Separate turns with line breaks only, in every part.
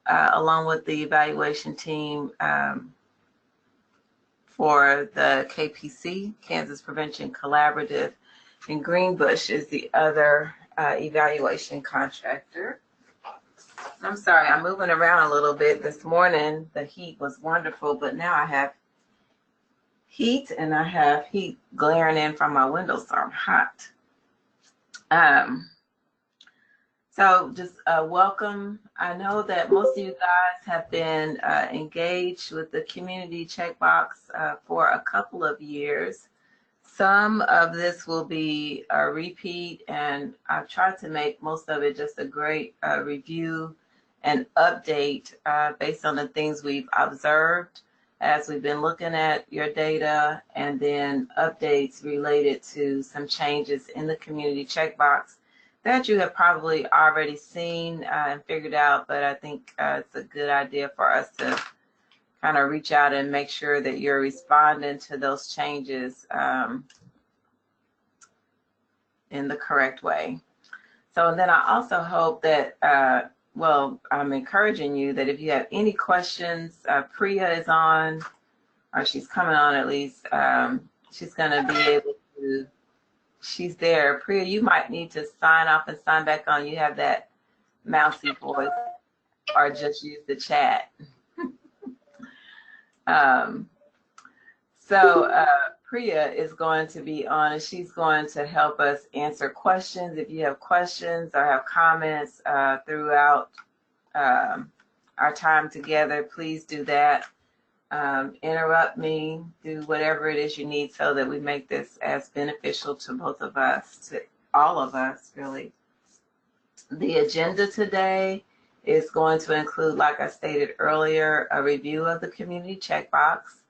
along with the evaluation team for the KPC, Kansas Prevention Collaborative, and Greenbush is the other evaluation contractor. I'm sorry, I'm moving around a little bit. This morning, the heat was wonderful, but now I have heat, and I have heat glaring in from my windows, so I'm hot. So just welcome. I know that most of you guys have been engaged with the community checkbox for a couple of years. Some of this will be a repeat, and I've tried to make most of it just a great review and update based on the things we've observed as we've been looking at your data, and then updates related to some changes in the community checkbox that you have probably already seen and figured out, but I think it's a good idea for us to kind of reach out and make sure that you're responding to those changes in the correct way. So then I also hope that, well, I'm encouraging you that if you have any questions, Priya is on, or she's coming on at least. She's going to be able to, she's there. Priya, you might need to sign off and sign back on. You have that mousy voice, or just use the chat. Priya is going to be on, and she's going to help us answer questions. If you have questions or have comments throughout our time together, please do that. Interrupt me, do whatever it is you need so that we make this as beneficial to both of us, to all of us, really. The agenda today is going to include, like I stated earlier, a review of the community checkbox.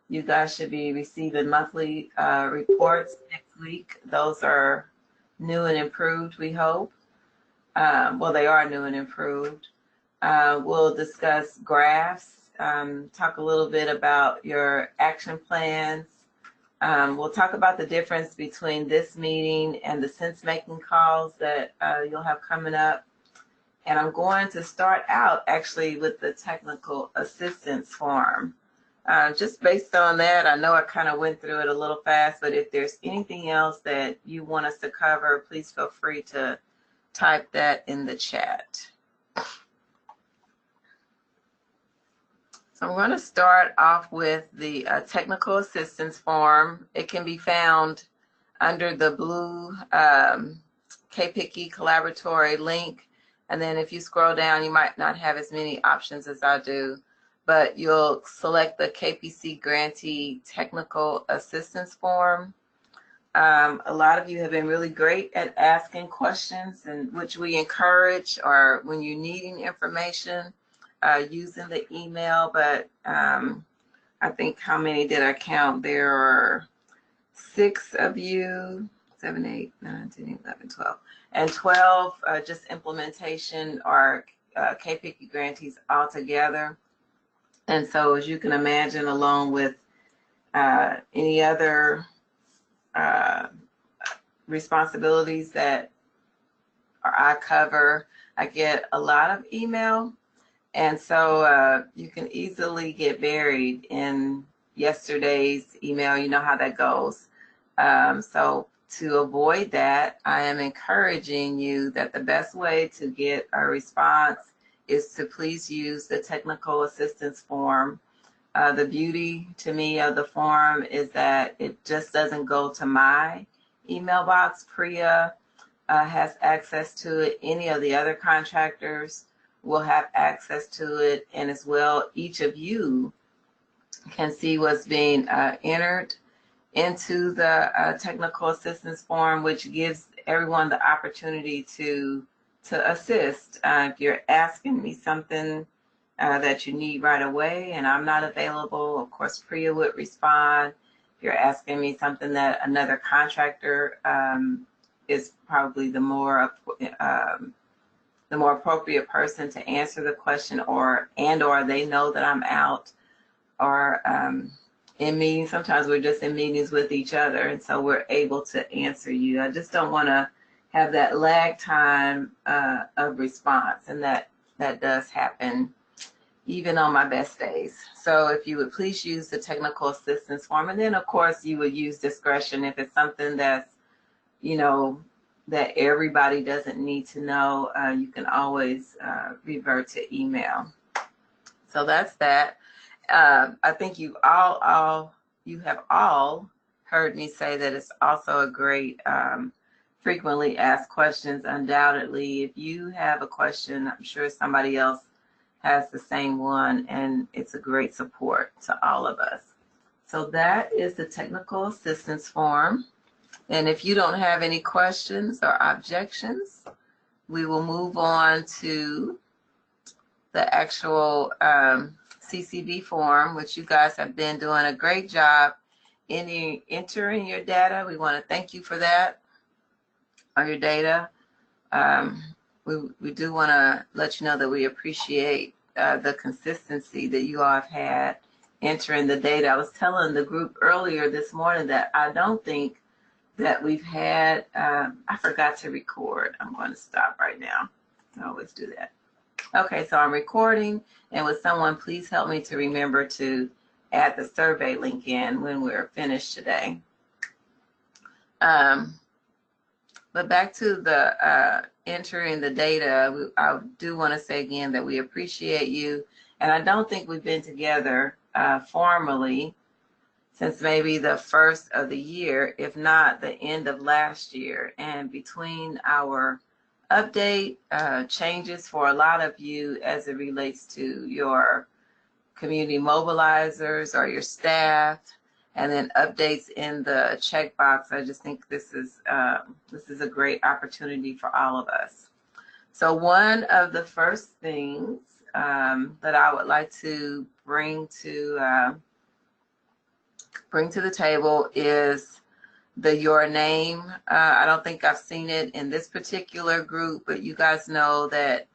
You guys should be receiving monthly reports next week. Those are new and improved, we hope. Well, they are new and improved. We'll discuss graphs, talk a little bit about your action plans. We'll talk about the difference between this meeting and the sense-making calls that you'll have coming up. And I'm going to start out actually with the technical assistance form. Just based on that, I know I kind of went through it a little fast, but if there's anything else that you want us to cover, please feel free to type that in the chat. So I'm going to start off with the technical assistance form. It can be found under the blue KPCCI Collaboratory link. And then if you scroll down, you might not have as many options as I do, but you'll select the KPC Grantee Technical Assistance Form. A lot of you have been really great at asking questions, and which we encourage, or when you're needing information, using the email. But I think, how many did I count? There are 6 of you, 7, 8, 9, 10, 11, 12, and 12 just implementation or KPCCI grantees altogether. And so, as you can imagine, along with any other responsibilities that I cover, I get a lot of email. And so you can easily get buried in yesterday's email. You know how that goes. So to avoid that, I am encouraging you that the best way to get a response is to please use the technical assistance form. The beauty to me of the form is that it just doesn't go to my email box. Priya has access to it. Any of the other contractors will have access to it. And as well, each of you can see what's being entered into the technical assistance form, which gives everyone the opportunity to assist. If you're asking me something that you need right away and I'm not available, of course, Priya would respond. If you're asking me something that another contractor is probably the more appropriate person to answer the question, or they know that I'm out or in meetings. Sometimes we're just in meetings with each other, and so we're able to answer you. I just don't want to have that lag time of response, and that That does happen even on my best days. So if you would please use the technical assistance form, and then of course you would use discretion if it's something that's, you know, that everybody doesn't need to know. You can always revert to email. So that's that. I think you have all heard me say that it's also a great frequently asked questions. Undoubtedly, if you have a question, I'm sure somebody else has the same one, and it's a great support to all of us. So that is the technical assistance form. And if you don't have any questions or objections, we will move on to the actual CCB form, which you guys have been doing a great job in entering your data. We want to thank you for that, or your data. We do want to let you know that we appreciate the consistency that you all have had entering the data. I was telling the group earlier this morning that I don't think that we've had, I forgot to record. I'm going to stop right now. I always do that. Okay, so I'm recording, and would someone please help me to remember to add the survey link in when we're finished today. But back to the entering the data, I do want to say again that we appreciate you, and I don't think we've been together formally since maybe the first of the year, if not the end of last year. And between our update changes for a lot of you as it relates to your community mobilizers or your staff, and then updates in the checkbox, I just think this is a great opportunity for all of us. So one of the first things that I would like to bring to the table is the your name. I don't think I've seen it in this particular group, but you guys know that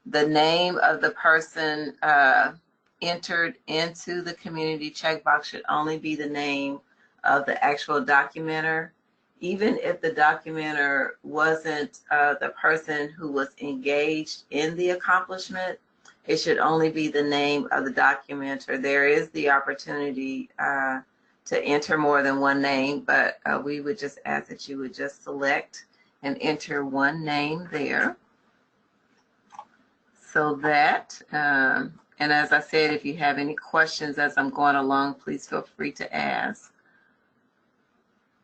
the name of the person entered into the community checkbox should only be the name of the actual documenter. Even if the documenter wasn't the person who was engaged in the accomplishment, it should only be the name of the documenter. There is the opportunity to enter more than one name, but we would just ask that you would just select and enter one name there. So that, and as I said, if you have any questions as I'm going along, please feel free to ask.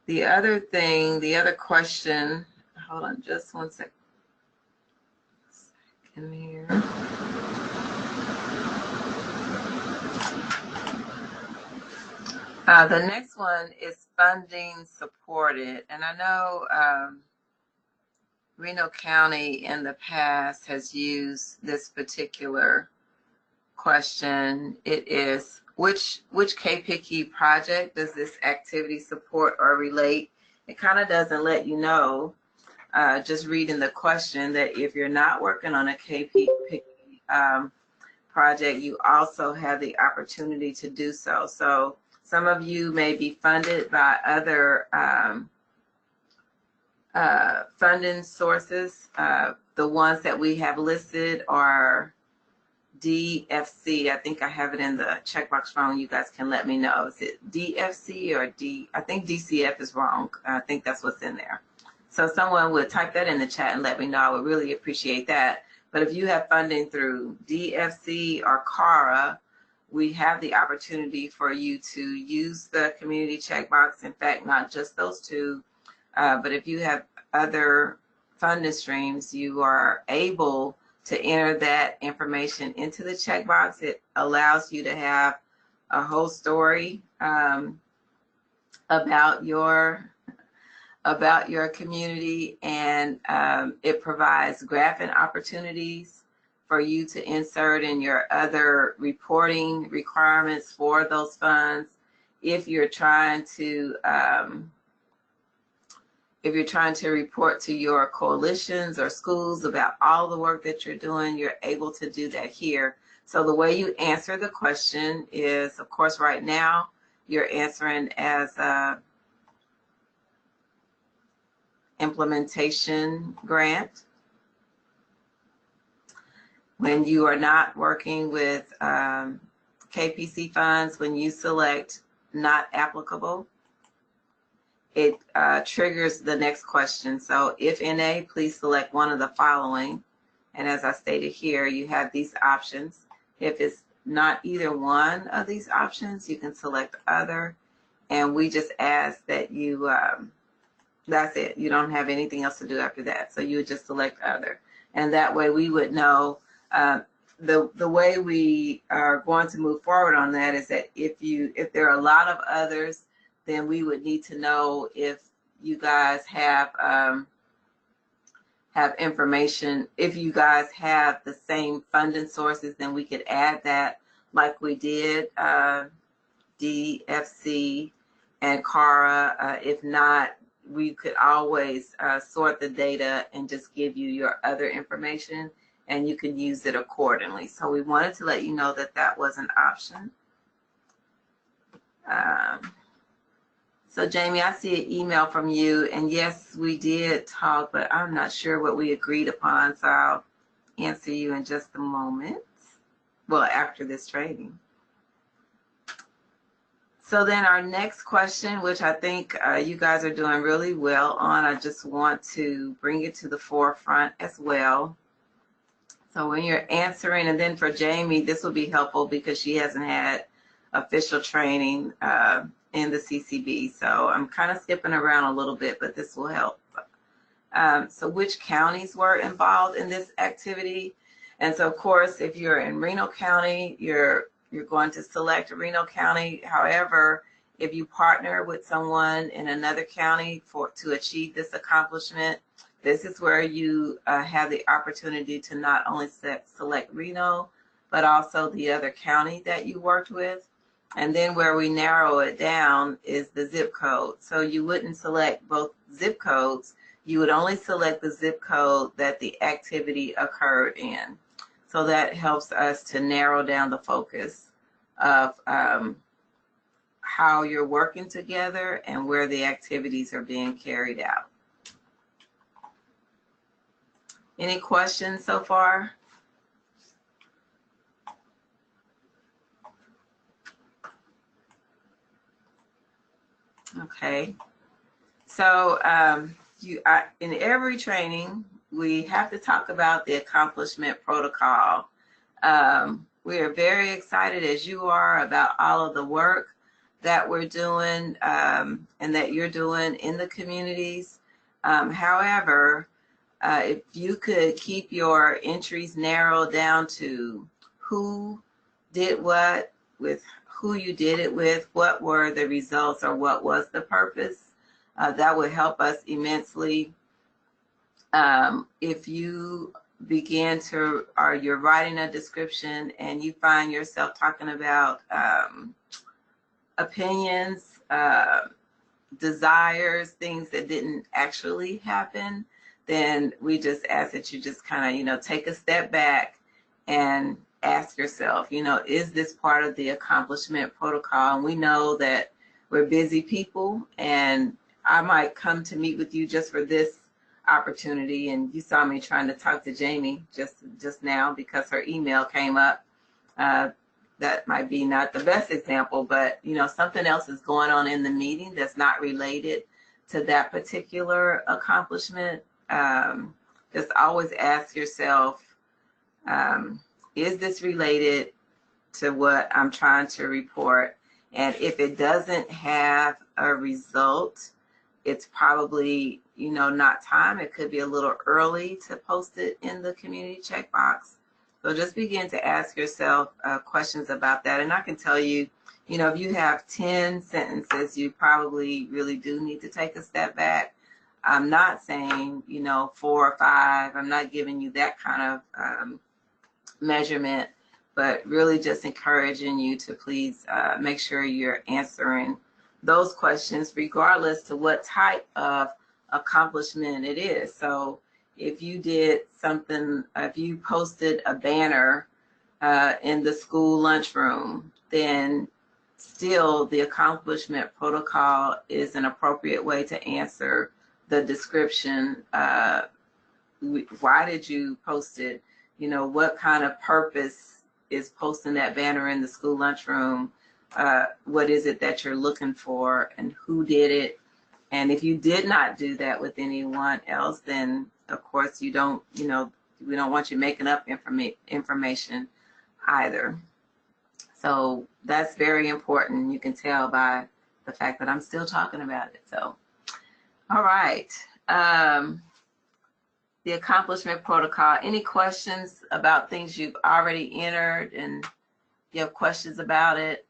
The other thing, the other question, hold on just one second here. The next one is funding supported. And I know Reno County in the past has used this particular question. It is, which KPCCI project does this activity support or relate? It kind of doesn't let you know, just reading the question, that if you're not working on a KPCCI project, you also have the opportunity to do so. So some of you may be funded by other funding sources. The ones that we have listed are DFC. I think I have it in the checkbox wrong. You guys can let me know. Is it DFC or D? I think DCF is wrong. I think that's what's in there. So someone would type that in the chat and let me know. I would really appreciate that. But if you have funding through DFC or CARA, we have the opportunity for you to use the community checkbox. In fact, not just those two, but if you have other funding streams, you are able to enter that information into the checkbox. It allows you to have a whole story about your community, and it provides graphing opportunities for you to insert in your other reporting requirements for those funds. If you're trying to report to your coalitions or schools about all the work that you're doing, you're able to do that here. So the way you answer the question is, of course, right now you're answering as a implementation grant. When you are not working with KPC funds, when you select not applicable, it triggers the next question. So if NA, please select one of the following. And as I stated here, you have these options. If it's not either one of these options, you can select other. And we just ask that you, that's it. You don't have anything else to do after that. So you would just select other. And that way we would know. The way we are going to move forward on that is that if there are a lot of others, then we would need to know if you guys have information. If you guys have the same funding sources, then we could add that like we did DFC and CARA. If not, we could always sort the data and just give you your other information, and you can use it accordingly. So we wanted to let you know that that was an option. So Jamie, I see an email from you, and yes, we did talk, but I'm not sure what we agreed upon, so I'll answer you in just a moment. Well, after this training. So then our next question, which I think you guys are doing really well on, I just want to bring it to the forefront as well. So when you're answering, and then for Jamie, this will be helpful because she hasn't had official training in the CCB. So I'm kind of skipping around a little bit, but this will help. So which counties were involved in this activity? And so of course, if you're in Reno County, you're going to select Reno County. However, if you partner with someone in another county to achieve this accomplishment, this is where you have the opportunity to not only select Reno, but also the other county that you worked with. And then where we narrow it down is the zip code. So you wouldn't select both zip codes. You would only select the zip code that the activity occurred in. So that helps us to narrow down the focus of how you're working together and where the activities are being carried out. Any questions so far? Okay. So in every training, we have to talk about the accomplishment protocol. We are very excited, as you are, about all of the work that we're doing and that you're doing in the communities. However, if you could keep your entries narrowed down to who did what, with who you did it with, what were the results, or what was the purpose, that would help us immensely. If you begin to, or you're writing a description and you find yourself talking about opinions, desires, things that didn't actually happen, then we just ask that you just kind of, take a step back and ask yourself, is this part of the accomplishment protocol? And we know that we're busy people, and I might come to meet with you just for this opportunity. And you saw me trying to talk to Jamie just now because her email came up. That might be not the best example, but something else is going on in the meeting that's not related to that particular accomplishment. Just always ask yourself, is this related to what I'm trying to report? And if it doesn't have a result, it's probably, not time. It could be a little early to post it in the community checkbox. So just begin to ask yourself questions about that. And I can tell you, if you have 10 sentences, you probably really do need to take a step back. I'm not saying, 4 or 5. I'm not giving you that kind of measurement, but really just encouraging you to please make sure you're answering those questions regardless to what type of accomplishment it is. So if you did something, if you posted a banner in the school lunchroom, then still the accomplishment protocol is an appropriate way to answer the description. Why did you post it? you know, what kind of purpose is posting that banner in the school lunchroom? What is it that you're looking for, and who did it? And if you did not do that with anyone else, then of course you don't, you know, we don't want you making up information either. So that's very important. You can tell by the fact that I'm still talking about it. So, all right. The accomplishment protocol. Any questions about things you've already entered and you have questions about it?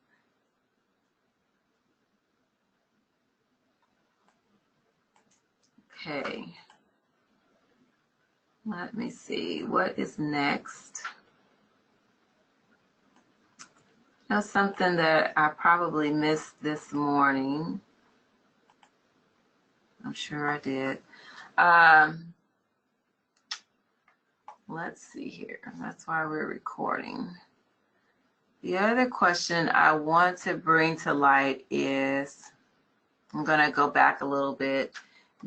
Okay. Let me see. What is next? That's something that I probably missed this morning. I'm sure I did. Let's see here. That's why we're recording. The other question I want to bring to light is, I'm going to go back a little bit.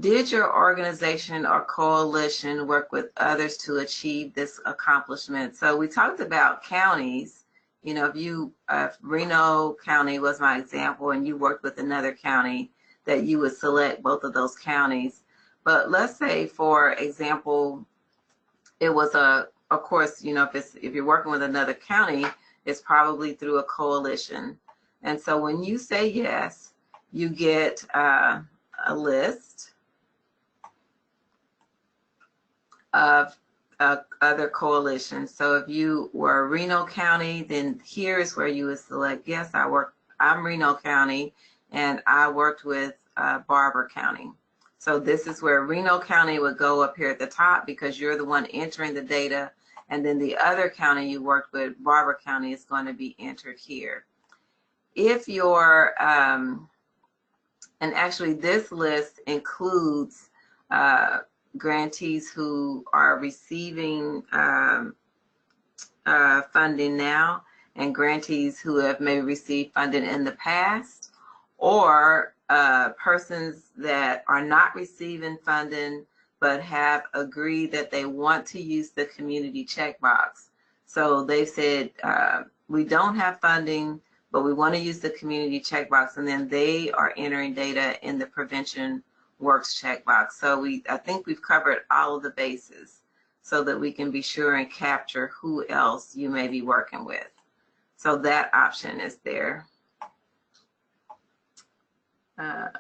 Did your organization or coalition work with others to achieve this accomplishment? So we talked about counties. You know, if Reno County was my example and you worked with another county, that you would select both of those counties. But let's say, for example, it was of course, you know, if you're working with another county, it's probably through a coalition. And so when you say yes, you get a list of other coalitions. So if you were Reno County, then here is where you would select, yes, I'm Reno County, and I worked with Barber County. So this is where Reno County would go up here at the top because you're the one entering the data, and then the other county you worked with, Barber County, is going to be entered here. If you're, and actually this list includes grantees who are receiving funding now, and grantees who have maybe received funding in the past, or persons that are not receiving funding but have agreed that they want to use the community checkbox. So they said, we don't have funding, but we want to use the community checkbox, and then they are entering data in the prevention works checkbox. So I think we've covered all of the bases so that we can be sure and capture who else you may be working with. So that option is there. Let's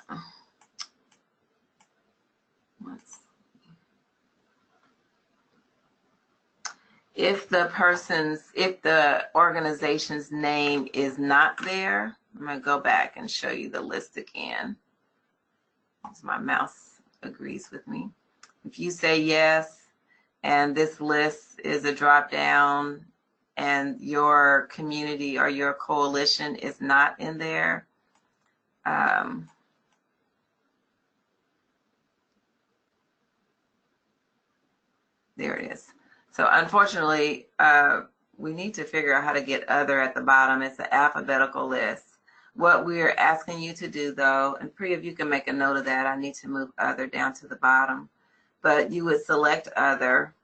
see. If the organization's name is not there, I'm going to go back and show you the list again. As my mouse agrees with me. If you say yes, and this list is a drop down, and your community or your coalition is not in there, there it is. So unfortunately, we need to figure out how to get other at the bottom. It's an alphabetical list. What we're asking you to do, though, and Priya, if you can make a note of that, I need to move other down to the bottom. But you would select other,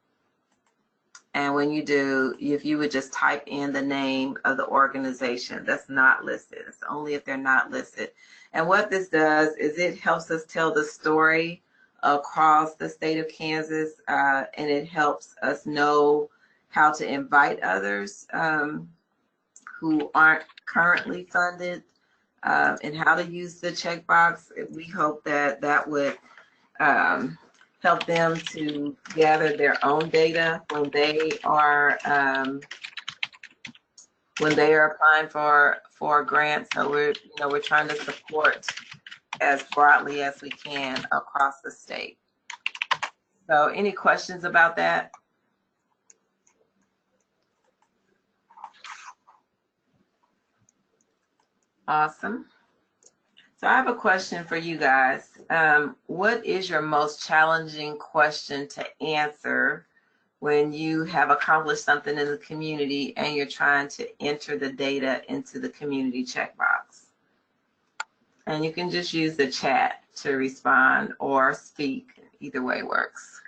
and when you do, if you would just type in the name of the organization that's not listed. It's only if they're not listed. And what this does is it helps us tell the story across the state of Kansas, and it helps us know how to invite others who aren't currently funded, and how to use the checkbox. We hope that that would help them to gather their own data when they are applying for grants. So we're trying to support as broadly as we can across the state. So any questions about that? Awesome. So I have a question for you guys. What is your most challenging question to answer when you have accomplished something in the community and you're trying to enter the data into the community checkbox? And you can just use the chat to respond or speak. Either way works.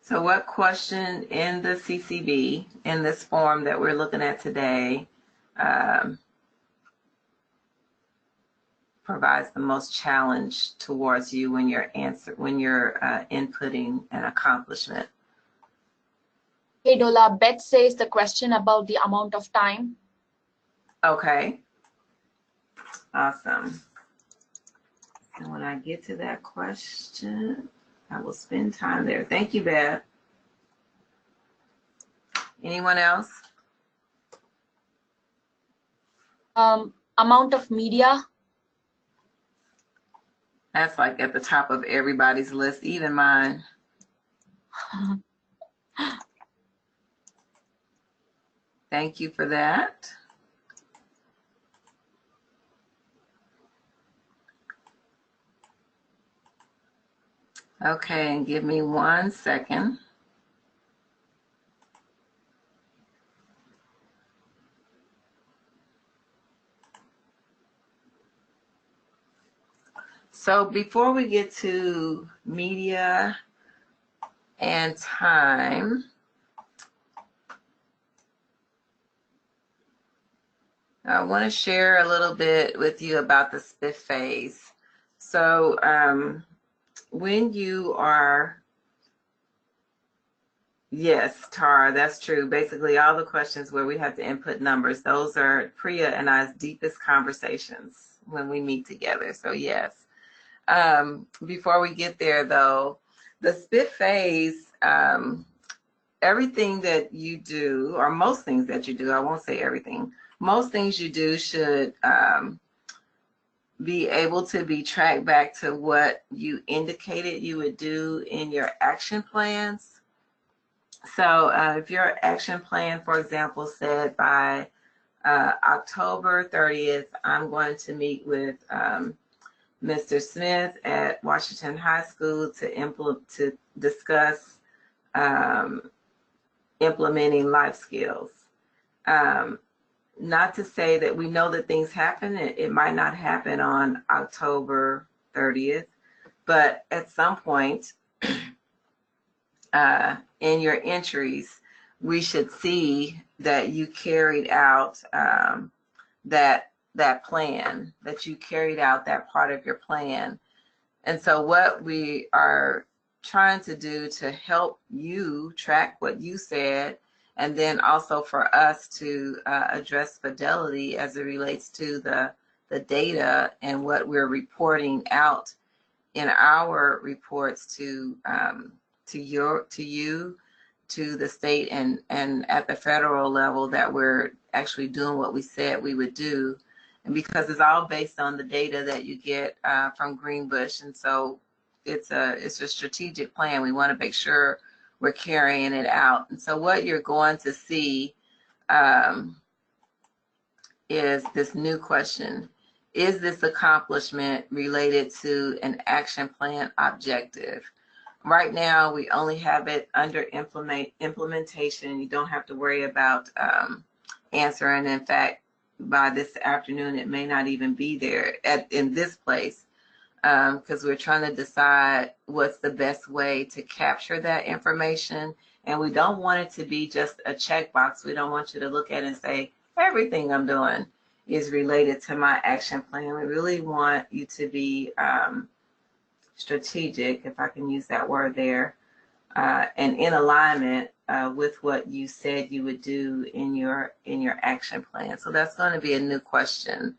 So what question in the CCB, in this form that we're looking at today, provides the most challenge towards you when you're inputting an accomplishment?
Hey Dola, Beth says the question about the amount of time.
Okay. Awesome. And when I get to that question, I will spend time there. Thank you, Beth. Anyone else?
Amount of media.
That's like at the top of everybody's list, even mine. Thank you for that. Okay, and give me 1 second. So before we get to media and time, I want to share a little bit with you about the spiff phase. So when you are, yes, Tara, that's true. Basically, all the questions where we have to input numbers, those are Priya and I's deepest conversations when we meet together. So yes. Before we get there, though, the spiff phase, everything that you do, or most things that you do, I won't say everything, most things you do should be able to be tracked back to what you indicated you would do in your action plans. So if your action plan, for example, said by October 30th, I'm going to meet with Mr. Smith at Washington High School to discuss implementing life skills. Not to say that we know that things happen. It might not happen on October 30th, but at some point in your entries, we should see that you carried out that plan, that you carried out that part of your plan. And so what we are trying to do to help you track what you said, and then also for us to address fidelity as it relates to the data and what we're reporting out in our reports to you, to the state, and at the federal level, that we're actually doing what we said we would do. And because it's all based on the data that you get from Greenbush, and so it's a strategic plan. We want to make sure we're carrying it out. And so what you're going to see is this new question: is this accomplishment related to an action plan objective? Right now, we only have it under implementation. You don't have to worry about answering. In fact, by this afternoon, it may not even be there in this place, because we're trying to decide what's the best way to capture that information. And we don't want it to be just a checkbox. We don't want you to look at it and say, everything I'm doing is related to my action plan. We really want you to be strategic, if I can use that word there, and in alignment with what you said you would do in your action plan. So that's going to be a new question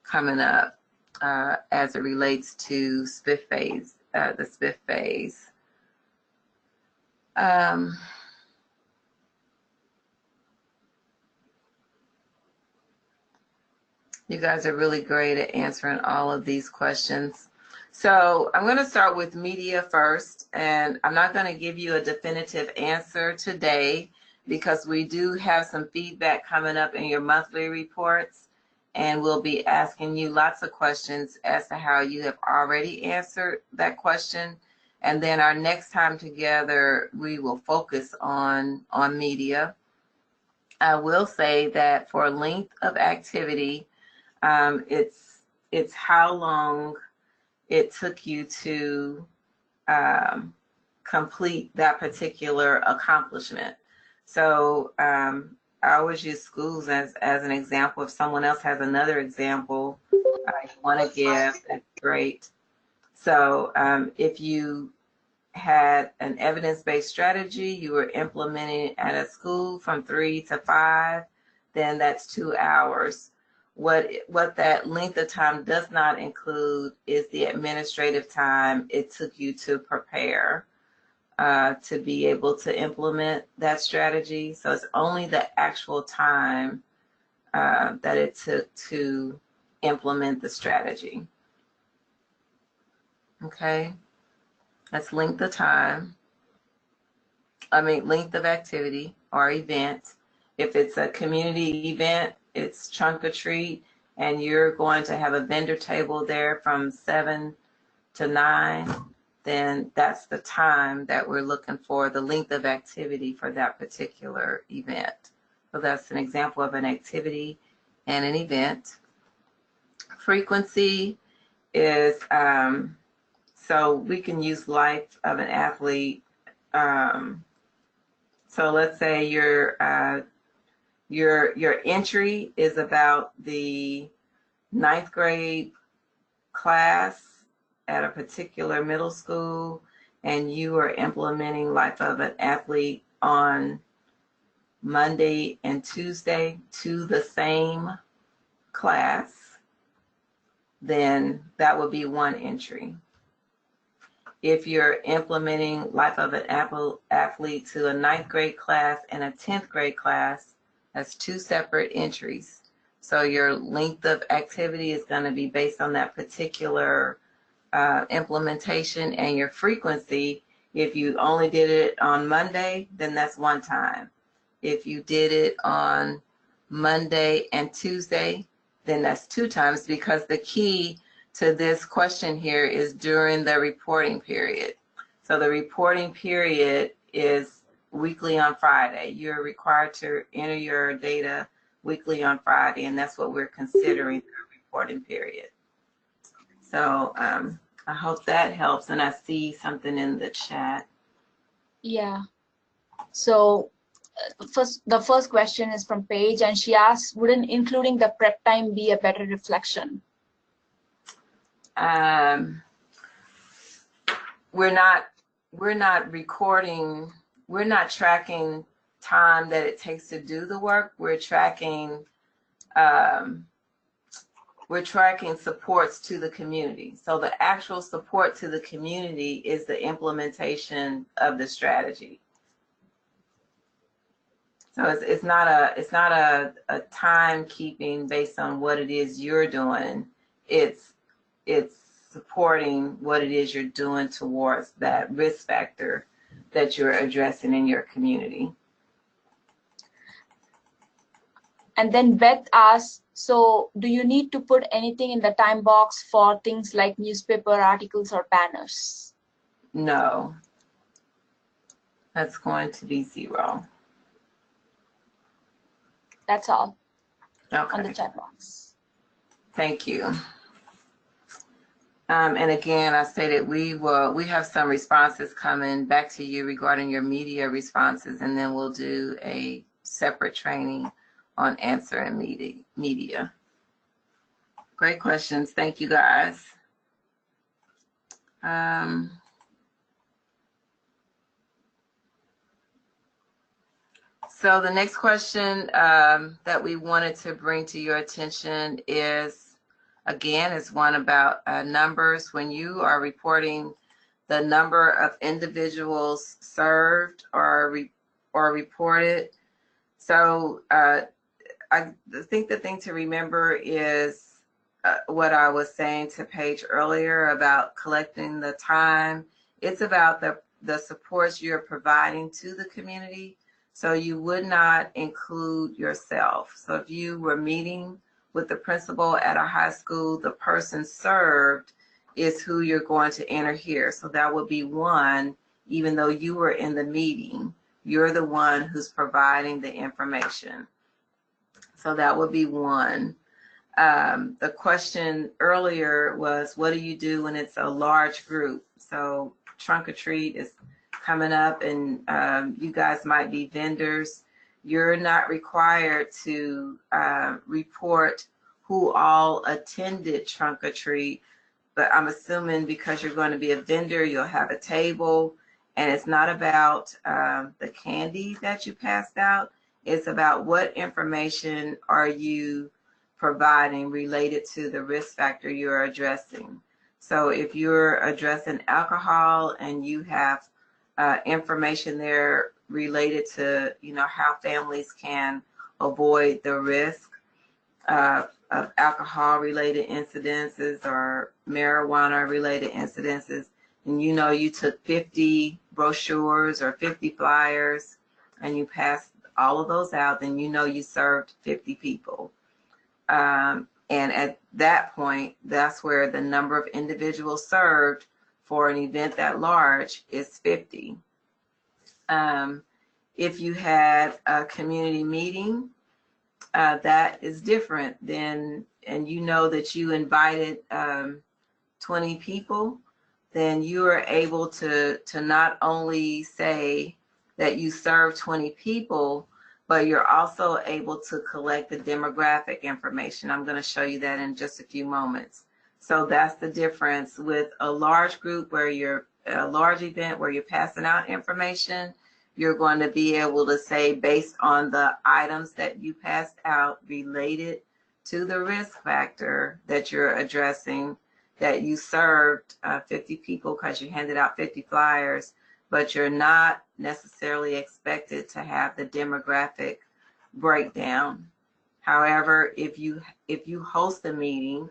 coming up as it relates to spiff phase, the spiff phase. You guys are really great at answering all of these questions. So I'm going to start with media first, and I'm not going to give you a definitive answer today because we do have some feedback coming up in your monthly reports, and we'll be asking you lots of questions as to how you have already answered that question. And then our next time together, we will focus on media. I will say that for length of activity, it's how long it took you to complete that particular accomplishment. So I always use schools as an example. If someone else has another example you want to give, that's great. So if you had an evidence-based strategy you were implementing at a school from 3 to 5, then that's 2 hours. What that length of time does not include is the administrative time it took you to prepare to be able to implement that strategy. So it's only the actual time that it took to implement the strategy. Okay, that's length of time. Length of activity or event. If it's a community event, it's trunk or treat, and you're going to have a vendor table there from 7 to 9, then that's the time that we're looking for, the length of activity for that particular event. So that's an example of an activity and an event. Frequency is, so we can use life of an athlete. So let's say your entry is about the 9th grade class at a particular middle school, and you are implementing life of an athlete on Monday and Tuesday to the same class, then that would be one entry. If you're implementing life of an athlete to a 9th grade class and a 10th grade class, that's 2 separate entries. So your length of activity is going to be based on that particular implementation, and your frequency, if you only did it on Monday, then that's 1 time. If you did it on Monday and Tuesday, then that's 2 times, because the key to this question here is during the reporting period. So the reporting period is weekly on Friday. You're required to enter your data weekly on Friday, and that's what we're considering the reporting period. So I hope that helps, and I see something in the chat.
Yeah. So the first question is from Paige, and she asks, wouldn't including the prep time be a better reflection?
We're not recording, we're not tracking time that it takes to do the work. We're tracking supports to the community. So the actual support to the community is the implementation of the strategy. So it's not a timekeeping based on what it is you're doing. It's supporting what it is you're doing towards that risk factor that you're addressing in your community.
And then Beth asks, so do you need to put anything in the time box for things like newspaper articles or banners?
No, that's going to be 0.
That's all.
Okay.
On the chat box.
Thank you. And again, I stated we have some responses coming back to you regarding your media responses, and then we'll do a separate training on answering media. Great questions. Thank you, guys. So the next question that we wanted to bring to your attention is, again, is one about numbers. When you are reporting the number of individuals served or reported. So I think the thing to remember is what I was saying to Paige earlier about collecting the time. It's about the supports you're providing to the community. So you would not include yourself. So if you were meeting with the principal at a high school, the person served is who you're going to enter here. So that would be 1, even though you were in the meeting, you're the one who's providing the information. So that would be 1. The question earlier was, what do you do when it's a large group? So trunk or treat is coming up and you guys might be vendors, you're not required to report who all attended Trunk or Treat, but I'm assuming because you're going to be a vendor, you'll have a table, and it's not about the candy that you passed out. It's about what information are you providing related to the risk factor you're addressing. So if you're addressing alcohol and you have information there related to, you know, how families can avoid the risk of alcohol-related incidences or marijuana-related incidences, and you know you took 50 brochures or 50 flyers and you passed all of those out, then you know you served 50 people. And at that point, that's where the number of individuals served for an event that large is 50. If you had a community meeting, that is different than, and you know that you invited 20 people, then you are able to not only say that you served 20 people, but you're also able to collect the demographic information. I'm going to show you that in just a few moments. So that's the difference with a large group where you're a large event where you're passing out information. You're going to be able to say, based on the items that you passed out related to the risk factor that you're addressing, that you served 50 people because you handed out 50 flyers, but you're not necessarily expected to have the demographic breakdown. However, if you host a meeting,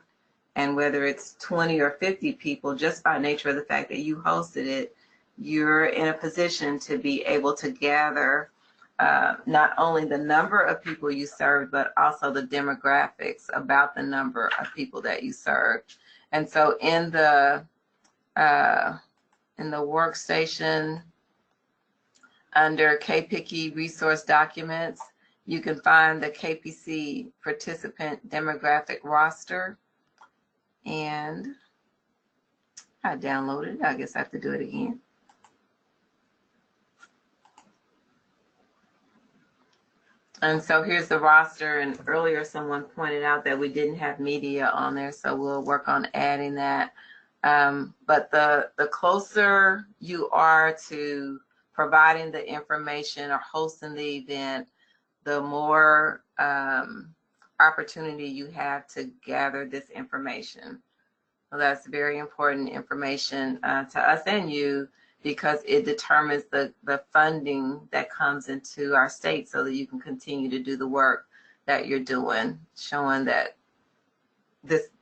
and whether it's 20 or 50 people, just by nature of the fact that you hosted it, you're in a position to be able to gather not only the number of people you served, but also the demographics about the number of people that you served. And so in the workstation under KPCCI resource documents, you can find the KPC participant demographic roster. And I downloaded it. I guess I have to do it again. And so here's the roster, and earlier someone pointed out that we didn't have media on there, so we'll work on adding that. But the closer you are to providing the information or hosting the event, the more opportunity you have to gather this information. So that's very important information to us and you, because it determines the funding that comes into our state so that you can continue to do the work that you're doing, showing that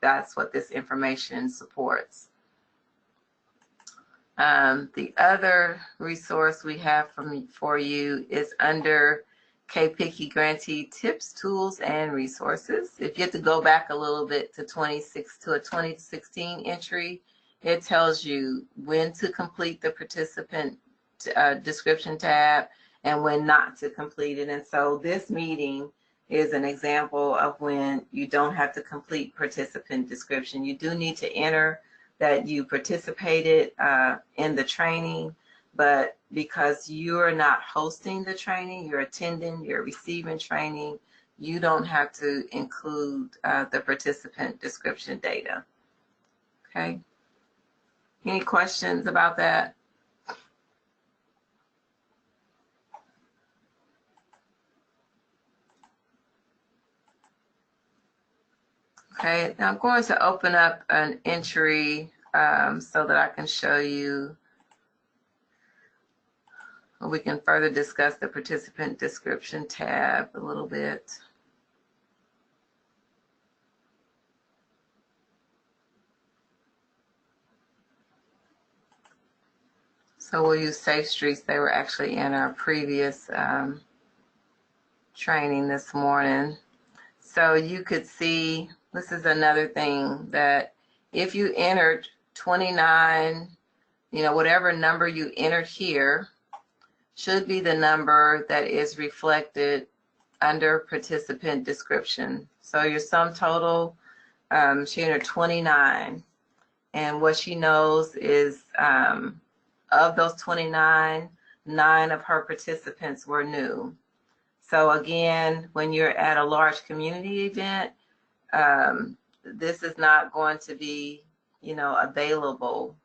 that's what this information supports. The other resource we have for you is under KPCCI Grantee Tips, Tools, and Resources. If you have to go back a little bit to a 2016 entry, it tells you when to complete the participant description tab and when not to complete it. And so this meeting is an example of when you don't have to complete participant description. You do need to enter that you participated in the training, but because you're not hosting the training, you're attending, you're receiving training, you don't have to include the participant description data. Okay? Any questions about that? Okay, now I'm going to open up an entry so that I can show you. We can further discuss the participant description tab a little bit. So we'll use Safe Streets. They were actually in our previous training this morning. So you could see, this is another thing, that if you entered 29, whatever number you entered here should be the number that is reflected under participant description. So your sum total, she entered 29. And what she knows is of those 29, 9 of her participants were new. So again, when you're at a large community event, this is not going to be, available.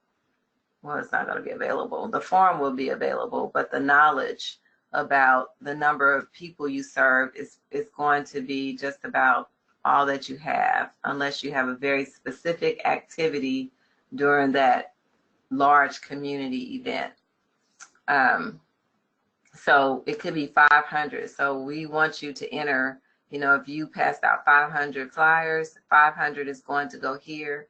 Well, it's not going to be available. The form will be available, but the knowledge about the number of people you served is going to be just about all that you have, unless you have a very specific activity during that large community event. So it could be 500. So we want you to enter, if you passed out 500 flyers, 500 is going to go here.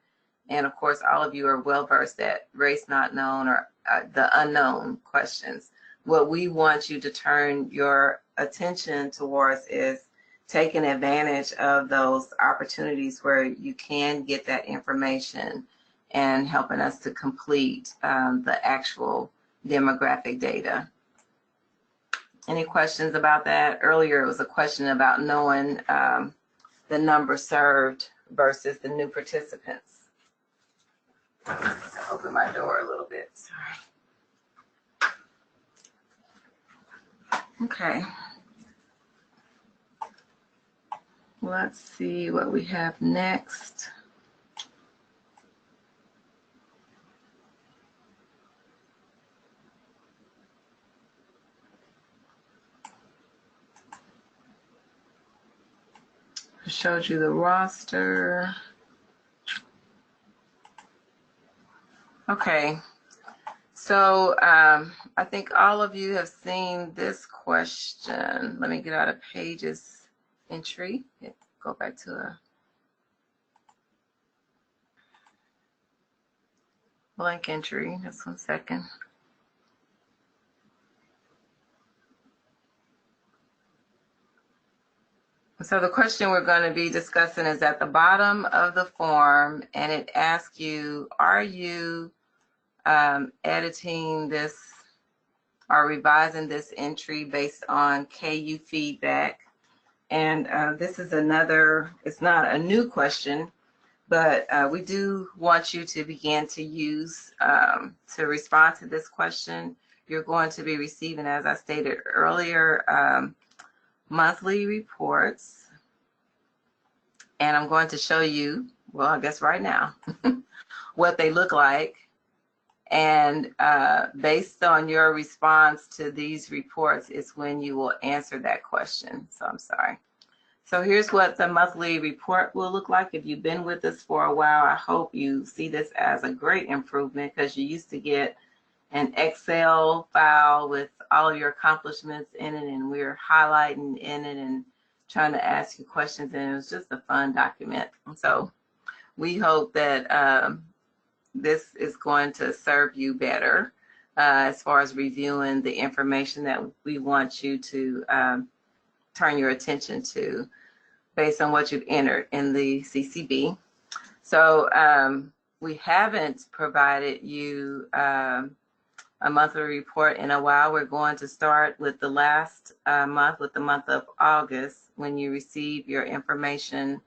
And of course, all of you are well versed at race not known or the unknown questions. What we want you to turn your attention towards is taking advantage of those opportunities where you can get that information and helping us to complete the actual demographic data. Any questions about that? Earlier, it was a question about knowing the number served versus the new participants. Open my door a little bit. Sorry. Okay. Let's see what we have next. I showed you the roster. Okay, so I think all of you have seen this question. Let me get out of Page's entry. Go back to a blank entry. Just 1 second. So the question we're going to be discussing is at the bottom of the form, and it asks you, are you editing this or revising this entry based on KU feedback? And this is another, it's not a new question, but we do want you to begin to use, to respond to this question. You're going to be receiving, as I stated earlier, monthly reports. And I'm going to show you, well, I guess right now, what they look like. And based on your response to these reports is when you will answer that question. So I'm sorry. So here's what the monthly report will look like. If you've been with us for a while, I hope you see this as a great improvement, because you used to get an Excel file with all of your accomplishments in it, and we were highlighting in it and trying to ask you questions, and it was just a fun document. So we hope that this is going to serve you better as far as reviewing the information that we want you to turn your attention to based on what you've entered in the CCB. So we haven't provided you a monthly report in a while. We're going to start with the last month, with the month of August, when you receive your information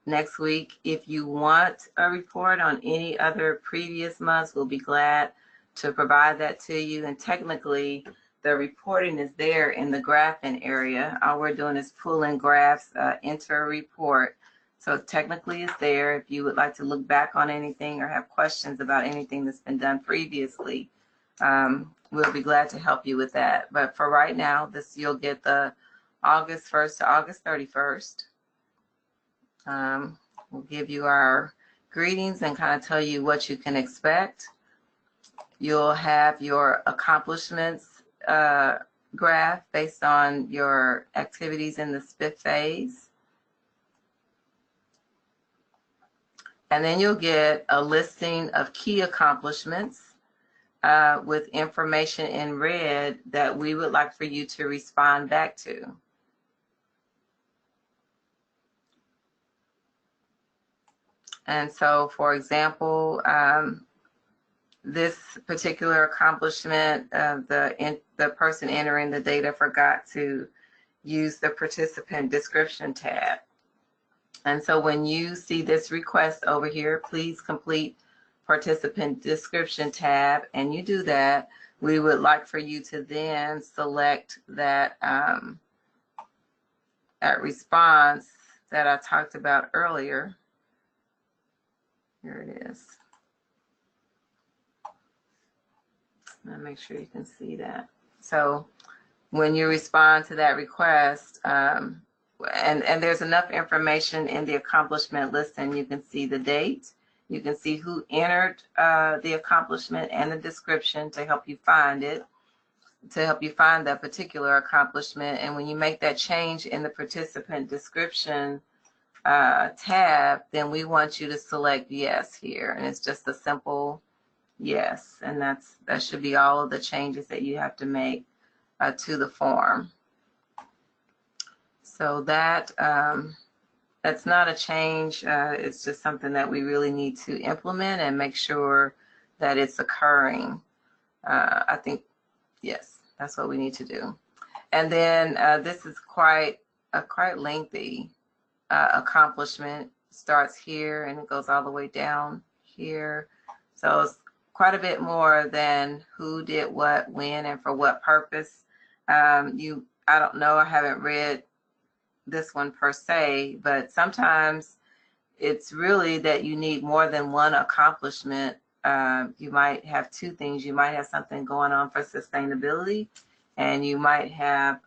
next week. If you want a report on any other previous months, we'll be glad to provide that to you. And technically, the reporting is there in the graphing area. All we're doing is pulling graphs into a report. So technically it's there. If you would like to look back on anything or have questions about anything that's been done previously, we'll be glad to help you with that. But for right now, you'll get the August 1st to August 31st. We'll give you our greetings and kind of tell you what you can expect. You'll have your accomplishments graph based on your activities in the SPIF phase. And then you'll get a listing of key accomplishments with information in red that we would like for you to respond back to. And so, for example, this particular accomplishment, the person entering the data forgot to use the participant description tab. And so when you see this request over here, please complete participant description tab and you do that, we would like for you to then select that, that response that I talked about earlier. Here it is. I'll make sure you can see that. So when you respond to that request, and there's enough information in the accomplishment list, and you can see the date, you can see who entered the accomplishment and the description to help you find it, to help you find that particular accomplishment. And when you make that change in the participant description tab, then we want you to select yes here, and it's just a simple yes, and that should be all of the changes that you have to make to the form. So that that's not a change. It's just something that we really need to implement and make sure that it's occurring. I think, yes, that's what we need to do. And then this is quite lengthy accomplishment. Starts here and it goes all the way down here. So it's quite a bit more than who did what, when, and for what purpose. I don't know, I haven't read this one per se, but sometimes it's really that you need more than one accomplishment. You might have two things. You might have something going on for sustainability, and you might have,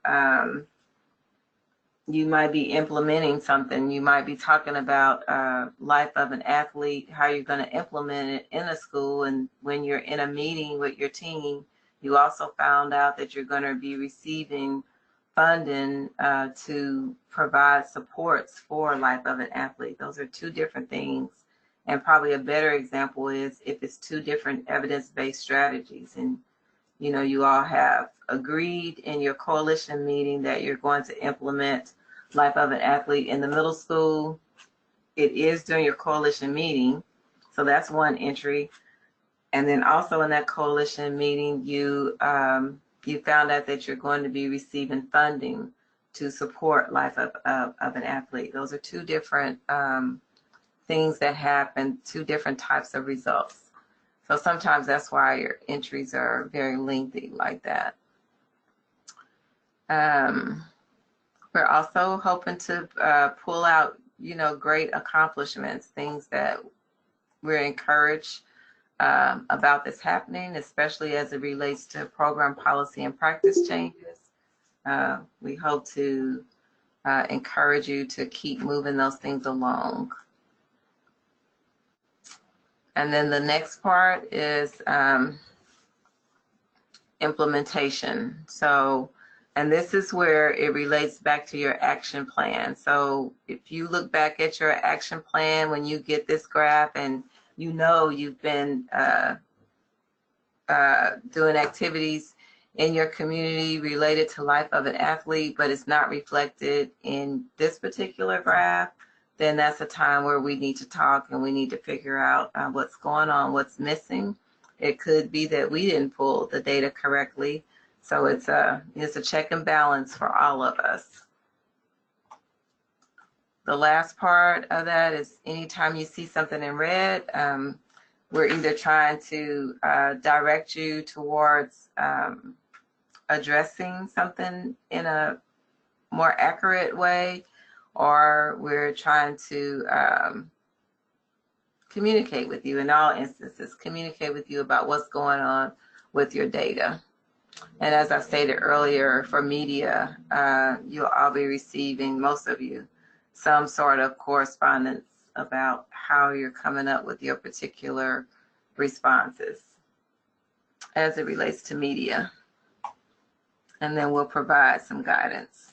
you might be implementing something. You might be talking about life of an athlete, how you're going to implement it in a school. And when you're in a meeting with your team, you also found out that you're going to be receiving funding to provide supports for life of an athlete. Those are two different things. And probably a better example is if it's two different evidence-based strategies, and you all have agreed in your coalition meeting that you're going to implement life of an athlete in the middle school. It is during your coalition meeting, so that's one entry. And then also in that coalition meeting, you found out that you're going to be receiving funding to support life of an athlete. Those are two different things that happen, two different types of results. So sometimes that's why your entries are very lengthy like that. We're also hoping to pull out, great accomplishments, things that we're encouraged about this happening, especially as it relates to program policy and practice changes. We hope to encourage you to keep moving those things along. And then the next part is implementation. So, and this is where it relates back to your action plan. So if you look back at your action plan, when you get this graph and you've been doing activities in your community related to life of an athlete, but it's not reflected in this particular graph, then that's a time where we need to talk and we need to figure out what's going on, what's missing. It could be that we didn't pull the data correctly. So it's a check and balance for all of us. The last part of that is anytime you see something in red, we're either trying to direct you towards addressing something in a more accurate way, or we're trying to communicate with you. In all instances, communicate with you about what's going on with your data. And as I stated earlier, for media, you'll all be receiving, most of you, some sort of correspondence about how you're coming up with your particular responses as it relates to media. And then we'll provide some guidance.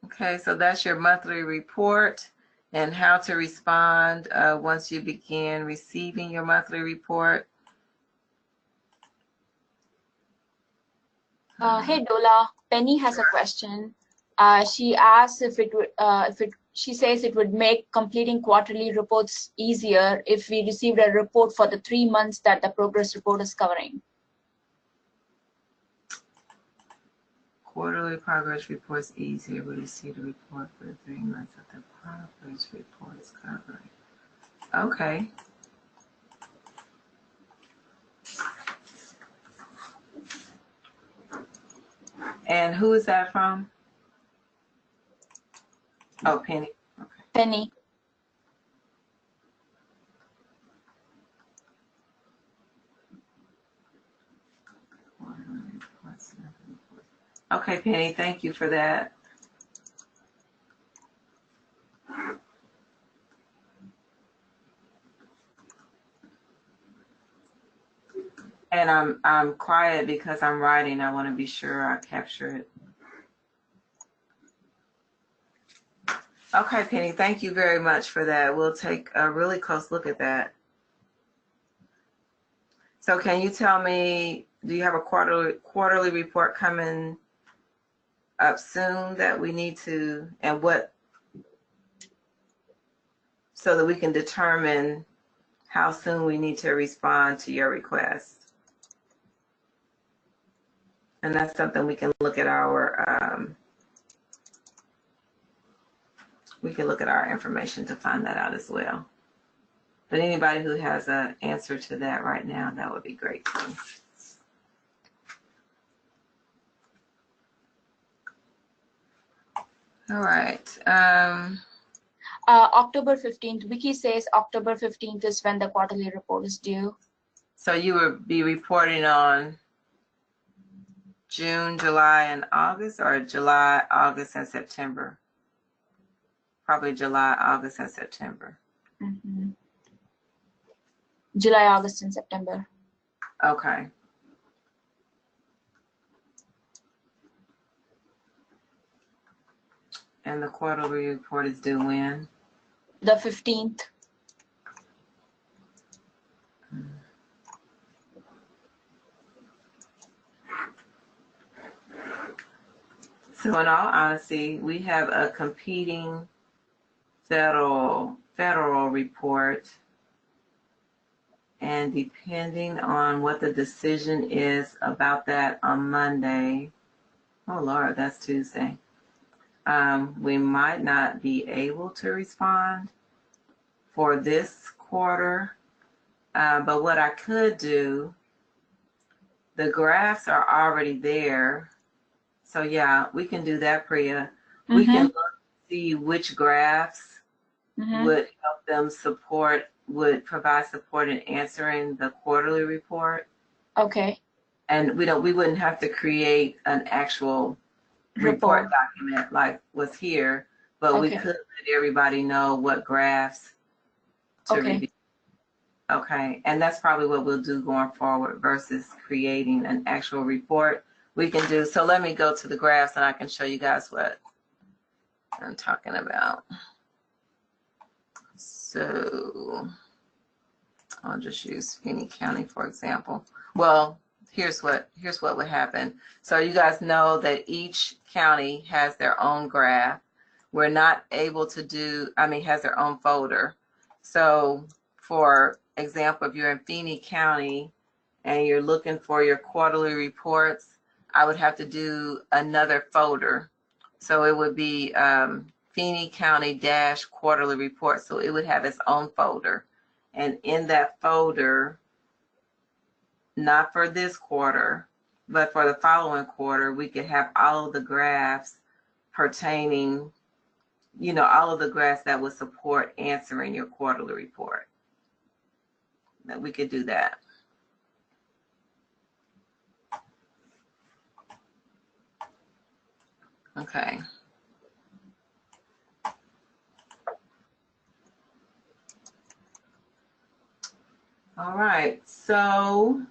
Okay, so that's your monthly report and how to respond once you begin receiving your monthly report.
Hey Dola, Penny has a question. She asks she says it would make completing quarterly reports easier if we received a report for the 3 months that the progress report is covering.
Quarterly progress reports easier when you see the report for the 3 months that the progress report is covering. Okay. And who is that from? Oh, Penny. Okay.
Penny.
Okay, Penny, thank you for that. And I'm quiet because I'm writing. I want to be sure I capture it. Okay, Penny, thank you very much for that. We'll take a really close look at that. So can you tell me, do you have a quarterly report coming up soon that we need to, and what, so that we can determine how soon we need to respond to your request? And that's something we can look at our, information to find that out as well. But anybody who has an answer to that right now, that would be great too. All right.
October 15th. Vicky says October 15th is when the quarterly report is due.
So you would be reporting on June, July, and August, or July, August, and September? Probably July, August, and September.
Mm-hmm. July, August, and September.
Okay. And the quarterly report is due when?
The 15th.
So in all honesty, we have a competing federal report, and depending on what the decision is about that on Monday, oh Lord, that's Tuesday, we might not be able to respond for this quarter, but what I could do, the graphs are already there, so yeah, we can do that, Priya.
Mm-hmm.
We can look to see which graphs
Mm-hmm.
would help them would provide support in answering the quarterly report.
Okay.
And we wouldn't have to create an actual report document like was here, but we could let everybody know what graphs to review. Okay, and that's probably what we'll do going forward versus creating an actual report. We can do, so let me go to the graphs and I can show you guys what I'm talking about. So I'll just use Finney County, for example. Well, here's what would happen. So you guys know that each county has their own graph. We're not able to do, has their own folder. So for example, if you're in Finney County and you're looking for your quarterly reports, I would have to do another folder. So it would be Finney County - quarterly report. So it would have its own folder. And in that folder, not for this quarter, but for the following quarter, we could have all of the graphs pertaining, all of the graphs that would support answering your quarterly report. That we could do that. Okay. All right, so.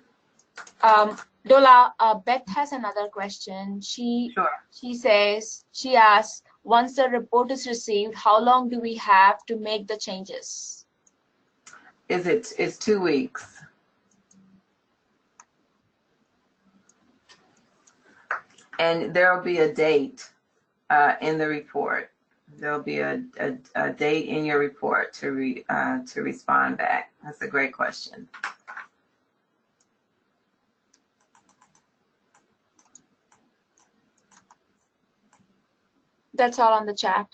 Dola, Beth has another question. She asks, once the report is received, how long do we have to make the changes?
It's 2 weeks. And there'll be a date in the report. There'll be a date in your report to respond back. That's a great question.
That's all on the chat.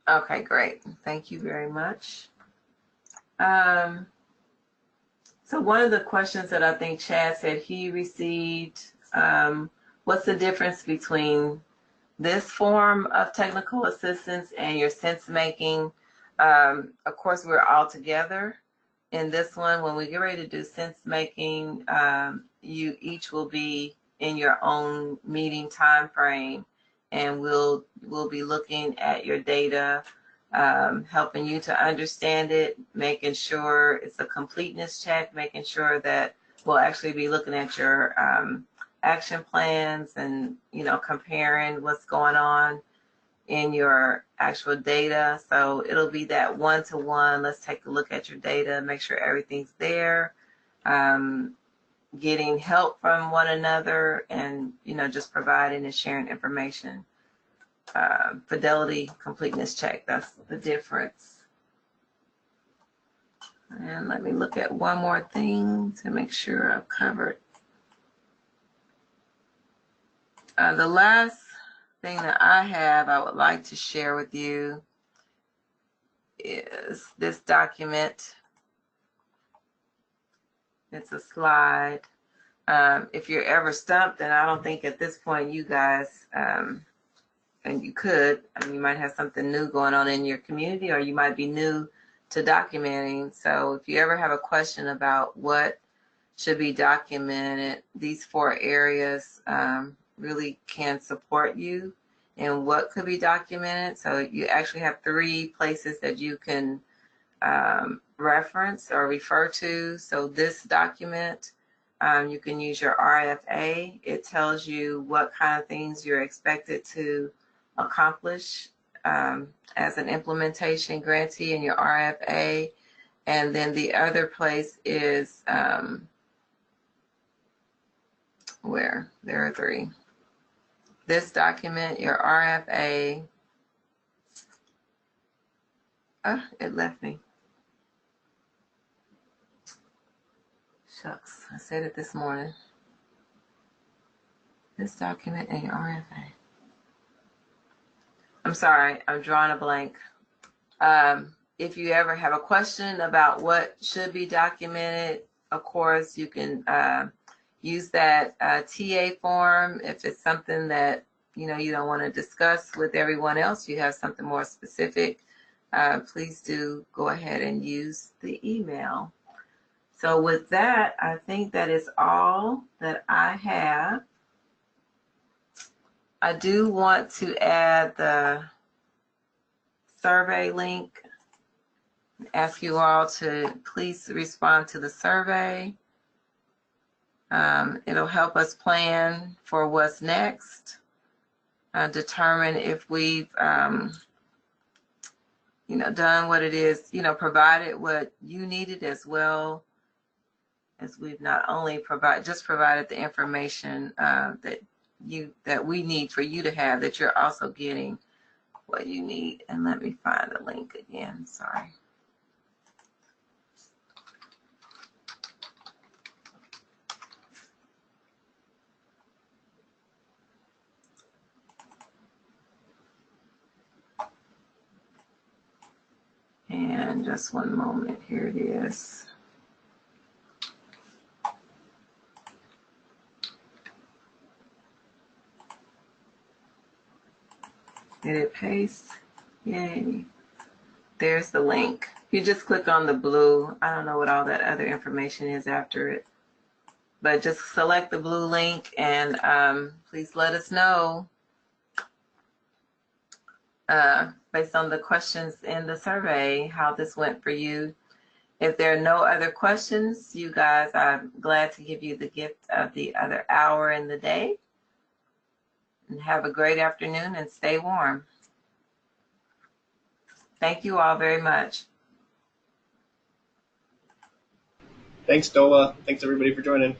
Okay, great. Thank you very much. So one of the questions that I think Chad said he received, what's the difference between this form of technical assistance and your sense making? Of course, we're all together in this one. When we get ready to do sense making, you each will be in your own meeting time frame, and we'll be looking at your data, helping you to understand it, making sure it's a completeness check, making sure that we'll actually be looking at your action plans and, you know, comparing what's going on in your actual data. So it'll be that one-to-one. Let's take a look at your data, make sure everything's there, getting help from one another, and, you know, just providing and sharing information. Fidelity, completeness check, that's the difference. And let me look at one more thing to make sure I've covered. The last thing that I would like to share with you is this document. It's a slide. If you're ever stumped, and I don't think at this point you guys, and you could, I mean, you might have something new going on in your community, or you might be new to documenting. So if you ever have a question about what should be documented, these 4 areas really can support you in what could be documented. So you actually have 3 places that you can reference or refer to. So this document, you can use your RFA. It tells you what kind of things you're expected to accomplish as an implementation grantee in your RFA. And then the other place is where there are 3. This document, your RFA, it left me. Shucks, I said it this morning. This document and your RFA. I'm sorry, I'm drawing a blank. If you ever have a question about what should be documented, of course, you can use that TA form. If it's something that, you know, you don't want to discuss with everyone else, you have something more specific, please do go ahead and use the email. So with that, I think that is all that I have. I do want to add the survey link. Ask you all to please respond to the survey. It'll help us plan for what's next, determine if we've, you know, done what it is, you know, provided what you needed, as well as we've not only provided the information that we need for you to have, that you're also getting what you need. And let me find the link again, sorry. And just one moment, here it is. Did it paste? Yay. There's the link. You just click on the blue. I don't know what all that other information is after it, but just select the blue link, and please let us know based on the questions in the survey how this went for you. If there are no other questions, you guys, I'm glad to give you the gift of the other hour in the day. And have a great afternoon and stay warm. Thank you all very much.
Thanks, Dola. Thanks, everybody, for joining.